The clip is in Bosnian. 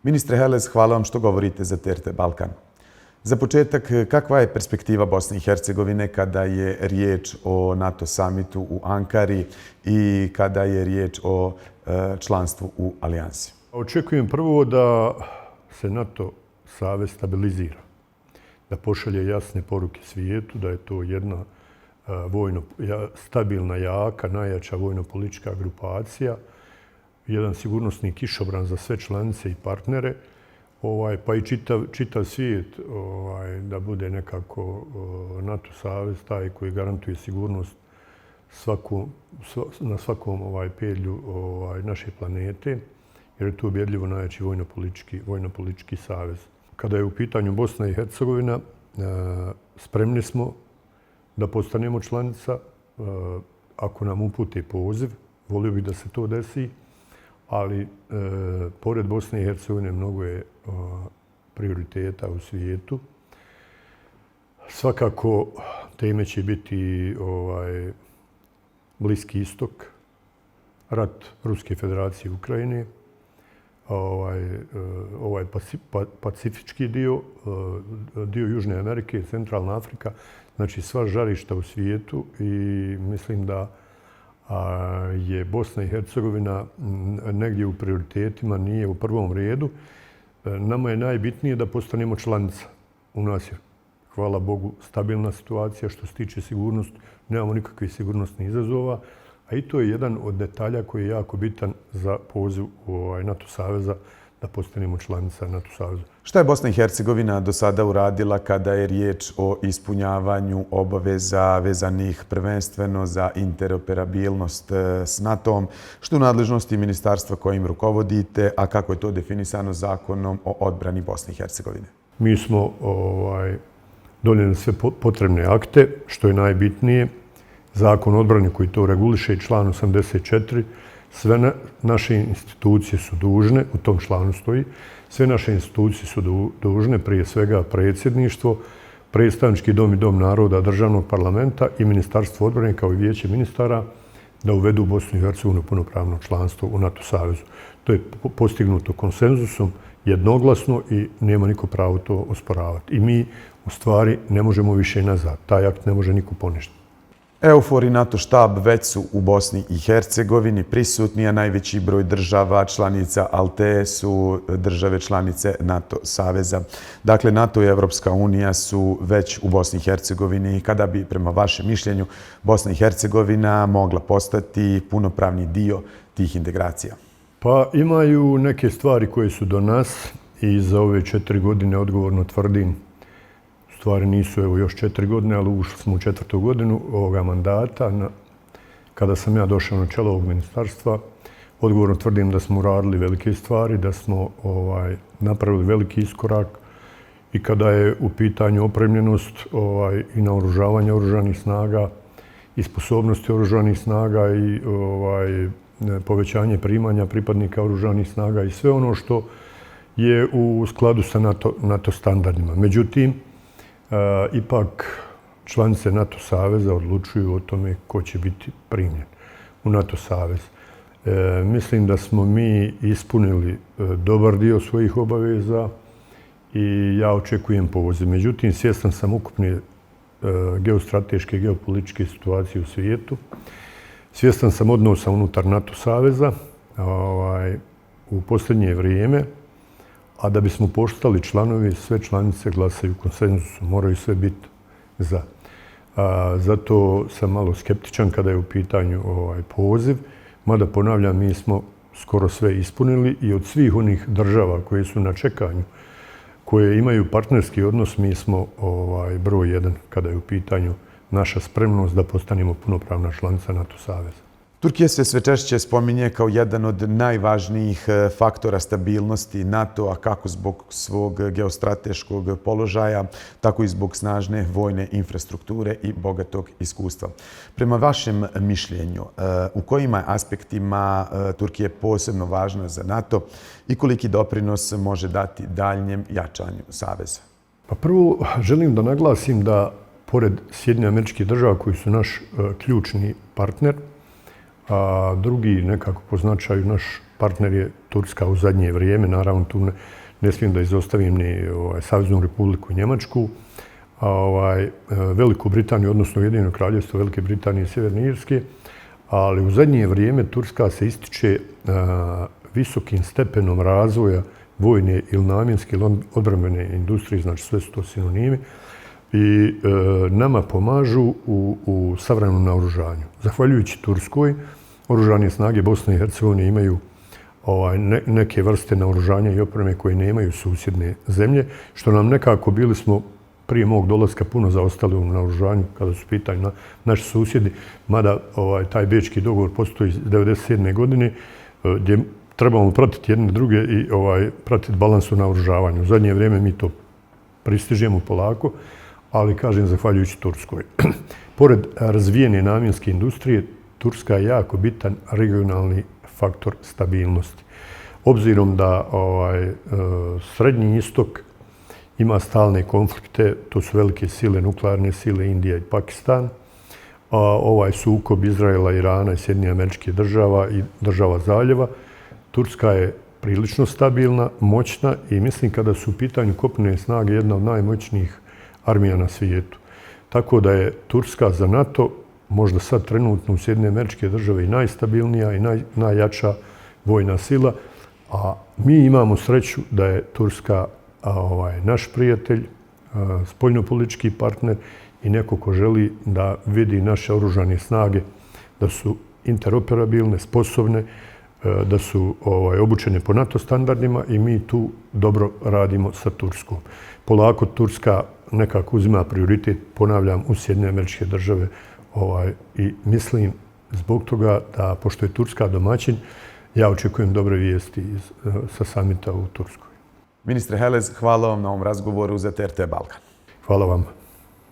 Ministre Helez, hvala vam što govorite za TRT Balkan. Za početak, kakva je perspektiva Bosne i Hercegovine kada je riječ o NATO samitu u Ankari i kada je riječ o članstvu u alijansi? Očekujem prvo da se NATO savez stabilizira, da pošalje jasne poruke svijetu, da je to jedna stabilna, jaka, najjača vojno-politička grupacija, jedan sigurnosni kišobran za sve članice i partnere, pa i čitav svijet da bude nekako NATO savez taj koji garantuje sigurnost na svakom pedlju naše planete, jer je to ubjedljivo najjači vojno-politički savez. Kada je u pitanju Bosna i Hercegovina, spremni smo da postanemo članica. Ako nam upute poziv, volio bih da se to desi, ali pored Bosne i Hercegovine mnogo je prioriteta u svijetu. Svakako teme će biti Bliski istok, rat Ruske federacije i Ukrajine, pacifički dio Južne Amerike, Centralna Afrika, znači sva žarišta u svijetu i mislim da je Bosna i Hercegovina negdje u prioritetima, nije u prvom redu. Nama je najbitnije da postanemo članica. U nas je, hvala Bogu, stabilna situacija što se tiče sigurnosti. Nemamo nikakvih sigurnosnih izazova, a i to je jedan od detalja koji je jako bitan za poziv NATO saveza da postanemo članica NATO saveza. Šta je Bosna i Hercegovina do sada uradila kada je riječ o ispunjavanju obaveza vezanih prvenstveno za interoperabilnost s NATO-om? Što u nadležnosti ministarstva kojim rukovodite, a kako je to definisano zakonom o odbrani Bosne i Hercegovine? Mi smo donijeli sve potrebne akte, što je najbitnije. Zakon o odbrani koji to reguliše i član 84. Sve naše institucije su dužne, u tom članu stoji, sve naše institucije su dužne, prije svega predsjedništvo, predstavnički dom i dom naroda državnog parlamenta i Ministarstvo odbrane kao i vijeće ministara da uvedu Bosnu i Hercegovinu punopravno članstvo u NATO savezu. To je postignuto konsenzusom, jednoglasno i nema niko pravo to osporavati. I mi u stvari ne možemo više nazad. Taj akt ne može niko poništiti. EUFOR i NATO štab već su u Bosni i Hercegovini prisutni, a najveći broj država članica ALTE su države članice NATO saveza. Dakle, NATO i Evropska unija su već u Bosni i Hercegovini. Kada bi, prema vašem mišljenju, Bosna i Hercegovina mogla postati punopravni dio tih integracija? Pa imaju neke stvari koje su do nas i za ove 4 godine odgovorno tvrdim. Stvari nisu još 4 godine, ali ušli smo u 4. godinu ovoga mandata. Kada sam ja došao na čelo ovog ministarstva, odgovorno tvrdim da smo uradili velike stvari, da smo napravili veliki iskorak i kada je u pitanju opremljenost i naoružavanje oružanih snaga i sposobnosti oružanih snaga i povećanje primanja pripadnika oružanih snaga i sve ono što je u skladu sa NATO standardima. Međutim, ipak članice NATO saveza odlučuju o tome ko će biti primljen u NATO savez. Mislim da smo mi ispunili dobar dio svojih obaveza i ja očekujem poziv. Međutim, svjestan sam ukupne geostrateške i geopolitičke situacije u svijetu. Svjestan sam odnosa unutar NATO saveza u posljednje vrijeme, a da bismo postali članovi, sve članice glasaju konsenzusom, moraju sve biti za. Zato sam malo skeptičan kada je u pitanju poziv, mada ponavljam, mi smo skoro sve ispunili i od svih onih država koje su na čekanju, koje imaju partnerski odnos, mi smo broj 1 kada je u pitanju naša spremnost da postanemo punopravna članica NATO saveza. Turkija se sve češće spominje kao jedan od najvažnijih faktora stabilnosti NATO-a, kako zbog svog geostrateškog položaja, tako i zbog snažne vojne infrastrukture i bogatog iskustva. Prema vašem mišljenju, u kojima aspektima Turkija je posebno važna za NATO i koliki doprinos može dati daljnjem jačanju saveza? Pa prvo želim da naglasim da, pored Sjedinjenih Američkih Država koji su naš ključni partner, a drugi nekako po značaju naš partner je Turska u zadnje vrijeme. Naravno, tu ne smijem da izostavim ni Saveznu Republiku Njemačku, Veliku Britaniju, odnosno Ujedinjeno Kraljevstvo Velike Britanije i Sjeverne Irske, ali u zadnje vrijeme Turska se ističe visokim stepenom razvoja vojne ili namjenske ili odbrambene industrije, znači sve su to sinonimi, i nama pomažu u savremenom naoružanju. Zahvaljujući Turskoj, oružane snage Bosne i Hercegovine imaju neke vrste naoružanja i opreme koje nemaju susjedne zemlje, što nam nekako bili smo prije mog dolaska puno zaostali u naoružanju kada su pitanju naši susjedi, mada taj bečki dogovor postoji iz 1997. godine gdje trebamo pratiti jedne druge i pratiti balans u naoružavanju. U zadnje vrijeme mi to pristižemo polako, ali kažem zahvaljujući Turskoj. Pored razvijene namjenske industrije, Turska je jako bitan regionalni faktor stabilnosti. Obzirom da Srednji istok ima stalne konflikte, to su velike sile, nuklearne sile, Indija i Pakistan. Ovaj sukob Izraela, Irana i Sjedinjenih Američkih Država i država zaljeva. Turska je prilično stabilna, moćna i mislim kada su u pitanju kopnene snage jedna od najmoćnijih armija na svijetu. Tako da je Turska za NATO možda sad trenutno u Sjedinjene Američke Države i najstabilnija i najjača vojna sila, a mi imamo sreću da je Turska naš prijatelj, spoljnopolitički partner i neko ko želi da vidi naše oružane snage da su interoperabilne, sposobne, da su obučene po NATO standardima i mi tu dobro radimo sa Turskom. Polako Turska nekako uzima prioritet, ponavljam, u Sjedinjene Američke Države i mislim zbog toga da, pošto je Turska domaćin, ja očekujem dobre vijesti sa samita u Turskoj. Ministre Helez, hvala vam na ovom razgovoru za TRT Balkan. Hvala vam.